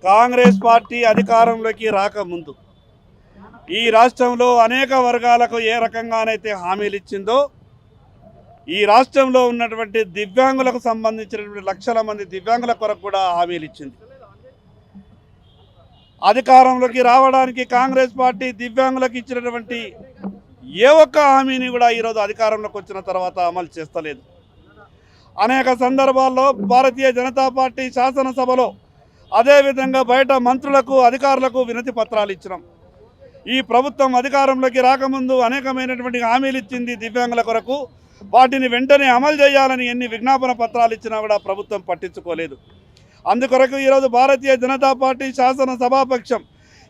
Congress party అధికారంలోకి రాకముందు ఈ రాష్ట్రంలో అనేక వర్గాలకు ఏ రకంగానైతే హామీలు ఇచ్చిందో ఈ రాష్ట్రంలో ఉన్నటువంటి దివ్యాంగులకు సంబంధించినటువంటి లక్షల మంది దివ్యాంగుల కొరకు కూడా హామీలు ఇచ్చింది. అధికారంలోకి రావడానికి కాంగ్రెస్ పార్టీ దివ్యాంగులకు ఇచ్చినటువంటి ఏ ఒక్క హామీని కూడా ఈరోజు అధికారంలోకి వచ్చిన తర్వాత అమలు చేస్తలేదు. అనేక సందర్భాల్లో భారతీయ జనతా పార్టీ శాసనసభలో అదేవిధంగా బయట మంత్రులకు అధికారులకు వినతి పత్రాలు ఇచ్చినాం. ఈ ప్రభుత్వం అధికారంలోకి రాకముందు అనేకమైనటువంటి హామీలు ఇచ్చింది దివ్యాంగుల కొరకు. వాటిని వెంటనే అమలు చేయాలని ఎన్ని విజ్ఞాపన పత్రాలు ఇచ్చినా కూడా ప్రభుత్వం పట్టించుకోలేదు. అందుకొరకు ఈరోజు భారతీయ జనతా పార్టీ శాసనసభాపక్షం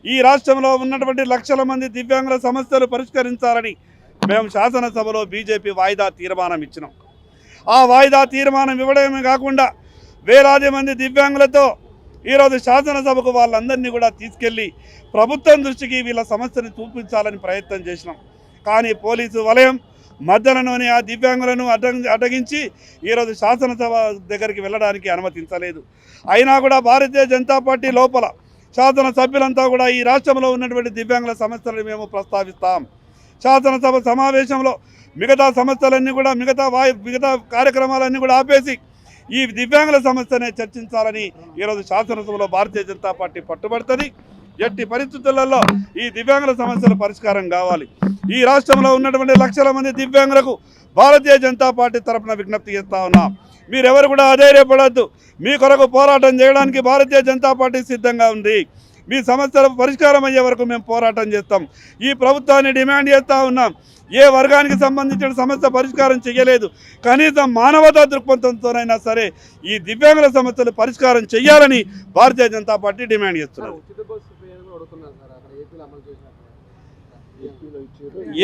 ఈ రాష్ట్రంలో ఉన్నటువంటి లక్షల మంది దివ్యాంగుల సమస్యలు పరిష్కరించాలని మేము శాసనసభలో బీజేపీ వాయిదా తీర్మానం ఇచ్చినాం. ఆ వాయిదా తీర్మానం ఇవ్వడమే కాకుండా వేలాది మంది దివ్యాంగులతో ఈరోజు శాసనసభకు వాళ్ళందరినీ కూడా తీసుకెళ్ళి ప్రభుత్వం దృష్టికి వీళ్ళ సమస్యను చూపించాలని ప్రయత్నం చేసినాం. కానీ పోలీసు వలయం మధ్యలోనే ఆ దివ్యాంగులను అడ్డగించి ఈరోజు శాసనసభ దగ్గరికి వెళ్ళడానికి అనుమతించలేదు. అయినా కూడా భారతీయ జనతా పార్టీ లోపల శాసనసభ్యులంతా కూడా ఈ రాష్ట్రంలో ఉన్నటువంటి దివ్యాంగుల సమస్యలను మేము ప్రస్తావిస్తాం. శాసనసభ సమావేశంలో మిగతా సమస్యలన్నీ కూడా మిగతా కార్యక్రమాలన్నీ కూడా ఆపేసి ఈ దివ్యాంగుల సమస్యనే చర్చించాలని ఈరోజు శాసనసభలో భారతీయ జనతా పార్టీ పట్టుబడుతుంది. ఎట్టి పరిస్థితులలో ఈ దివ్యాంగుల సమస్యల పరిష్కారం కావాలి. ఈ రాష్ట్రంలో ఉన్నటువంటి లక్షల మంది దివ్యాంగులకు భారతీయ జనతా పార్టీ తరఫున విజ్ఞప్తి చేస్తా ఉన్నాం. మీరెవరు కూడా అధైర్యపడద్దు. మీ కొరకు పోరాటం చేయడానికి భారతీయ జనతా పార్టీ సిద్ధంగా ఉంది. మీ సమస్యల పరిష్కారం అయ్యే వరకు మేము పోరాటం చేస్తాం. ఈ ప్రభుత్వాన్ని డిమాండ్ చేస్తూ ఉన్నాం. ఏ వర్గానికి సంబంధించిన సమస్య పరిష్కారం చేయలేదు, కనీసం మానవతా దృక్పథంతోనైనా సరే ఈ దివ్యాంగుల సమస్యలు పరిష్కారం చేయాలని భారతీయ జనతా పార్టీ డిమాండ్ చేస్తున్నారు.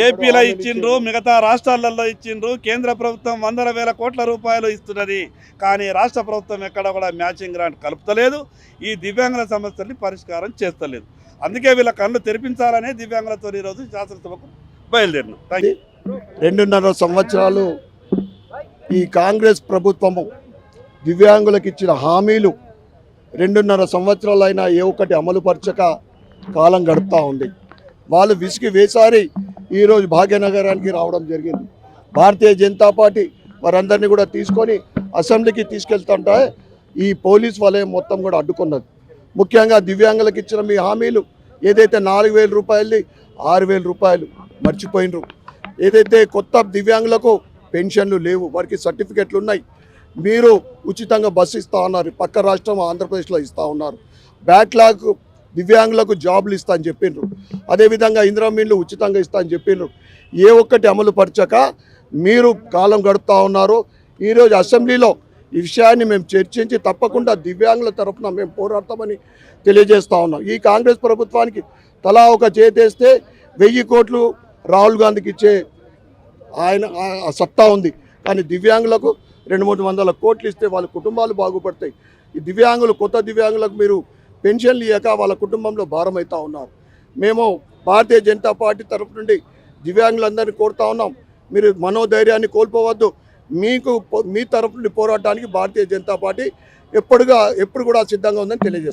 ఏపీలో ఇచ్చిండ్రు, మిగతా రాష్ట్రాలలో ఇచ్చిండ్రు. కేంద్ర ప్రభుత్వం వందల వేల కోట్ల రూపాయలు ఇస్తున్నది. కానీ రాష్ట్ర ప్రభుత్వం ఎక్కడ కూడా మ్యాచింగ్ గ్రాంట్ కలుపుతలేదు. ఈ దివ్యాంగుల సమస్యల్ని పరిష్కారం చేస్తలేదు. అందుకే వీళ్ళ కళ్ళు తెరిపించాలనే దివ్యాంగులతో ఈరోజు శాసనసభకు బయలుదేరినాం. 2.5 సంవత్సరాలు ఈ కాంగ్రెస్ ప్రభుత్వము దివ్యాంగులకు ఇచ్చిన హామీలు 2.5 సంవత్సరాలైనా ఏ ఒక్కటి అమలుపరచక కాలం గడుపుతూ ఉంది. వాళ్ళు విసిగి వేసారి ఈరోజు భాగ్యనగరానికి రావడం జరిగింది. భారతీయ జనతా పార్టీ వారందరినీ కూడా తీసుకొని అసెంబ్లీకి తీసుకెళ్తుంటే ఈ పోలీస్ వలయం మొత్తం కూడా అడ్డుకున్నది. ముఖ్యంగా దివ్యాంగులకు ఇచ్చిన మీ హామీలు ఏదైతే 4,000 రూపాయలది 6,000 రూపాయలు మర్చిపోయినరు. ఏదైతే కొత్త దివ్యాంగులకు పెన్షన్లు లేవు, వారికి సర్టిఫికెట్లు ఉన్నాయి. మీరు ఉచితంగా బస్సు ఇస్తూ ఉన్నారు, పక్క రాష్ట్రం ఆంధ్రప్రదేశ్లో ఇస్తూ ఉన్నారు. బ్యాక్లాగ్ దివ్యాంగులకు జాబులు ఇస్తా అని చెప్పిండ్రు. అదేవిధంగా ఇందిరామిన్లు ఉచితంగా ఇస్తా అని చెప్పిండ్రు. ఏ ఒక్కటి అమలు పరచక మీరు కాలం గడుపుతూ ఉన్నారు. ఈరోజు అసెంబ్లీలో ఈ విషయాన్ని మేము చర్చించి తప్పకుండా దివ్యాంగుల తరఫున మేము పోరాడతామని తెలియజేస్తూ ఉన్నాం. ఈ కాంగ్రెస్ ప్రభుత్వానికి తలా ఒక చేతేస్తే 1000 కోట్లు రాహుల్ గాంధీకి ఇచ్చే ఆయన సత్తా ఉంది. కానీ దివ్యాంగులకు 200-300 కోట్లు ఇస్తే వాళ్ళ కుటుంబాలు బాగుపడతాయి. ఈ దివ్యాంగులు కొత్త దివ్యాంగులకు మీరు పెన్షన్లు ఇవ్వక వాళ్ళ కుటుంబంలో భారం అవుతూ ఉన్నారు. మేము భారతీయ జనతా పార్టీ తరఫు నుండి దివ్యాంగులందరినీ కోరుతా ఉన్నాం, మీరు మనోధైర్యాన్ని కోల్పోవద్దు. మీ తరఫు నుండి పోరాటానికి భారతీయ జనతా పార్టీ ఎప్పుడు కూడా సిద్ధంగా ఉందని తెలియజేస్తాం.